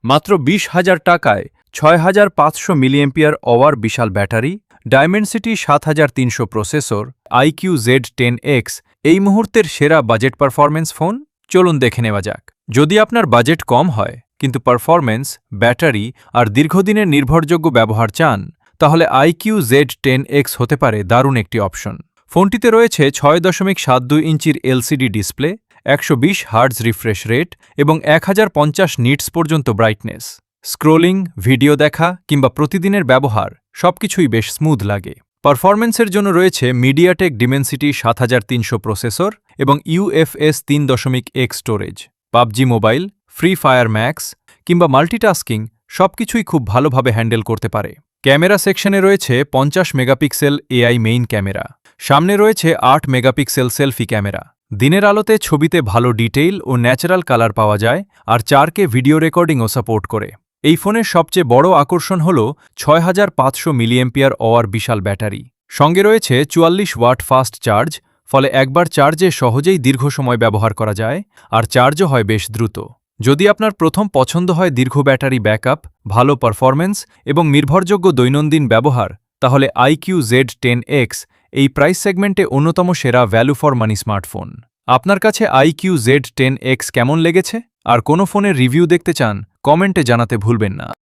মাত্র 20,000 টাকায় 6,500 milliampere hour বিশাল battery, Dimensity 7,300 processor, IQ Z10X এই মুহূর্তের সেরা বাজেট পারফরম্যান্স ফোন। চলুন দেখে নেওয়া যাক। যদি আপনার বাজেট কম হয় কিন্তু পারফরম্যান্স, ব্যাটারি আর দীর্ঘদিনের নির্ভরযোগ্য ব্যবহার চান, তাহলে IQ Z10X হতে পারে দারুণ একটি অপশন। ফোনটিতে রয়েছে 6.72 ইঞ্চির LCD display, 120 hertz refresh rate এবং 1050 নিটস পর্যন্ত ব্রাইটনেস। স্ক্রোলিং, ভিডিও দেখা কিংবা প্রতিদিনের ব্যবহার সবকিছুই বেশ স্মুথ লাগে। পারফরম্যান্সের জন্য রয়েছে মিডিয়াটেক ডিমেনসিটি 7,300 প্রসেসর এবং UFS 3.1 storage. PUBG mobile, free fire max কিংবা মাল্টিটাস্কিং সবকিছুই খুব ভালোভাবে হ্যান্ডেল করতে পারে। ক্যামেরা সেকশনে রয়েছে 50 মেগাপিক্সেল AI মেইন ক্যামেরা, সামনে রয়েছে 8 মেগাপিক্সেল সেলফি ক্যামেরা। দিনের আলোতে ছবিতে ভালো ডিটেইল ও ন্যাচারাল কালার পাওয়া যায়, আর 4K ভিডিও রেকর্ডিংও সাপোর্ট করে। এই ফোনের সবচেয়ে বড় আকর্ষণ হল 6,500 মিলিঅ্যাম্পিয়ার আওয়ার বিশাল ব্যাটারি। সঙ্গে রয়েছে 44 ওয়াট ফাস্ট চার্জ, ফলে একবার চার্জে সহজেই দীর্ঘ সময় ব্যবহার করা যায়, আর চার্জও হয় বেশ দ্রুত। যদি আপনার প্রথম পছন্দ হয় দীর্ঘ ব্যাটারি ব্যাকআপ, ভালো পারফরম্যান্স এবং নির্ভরযোগ্য দৈনন্দিন ব্যবহার, তাহলে IQ Z10X এই প্রাইস সেগমেন্টে অন্যতম সেরা ভ্যালু ফর মানি স্মার্টফোন। আপনার কাছে IQ Z10X কেমন লেগেছে? আর কোনো ফোনের রিভিউ দেখতে চান, কমেন্টে জানাতে ভুলবেন না।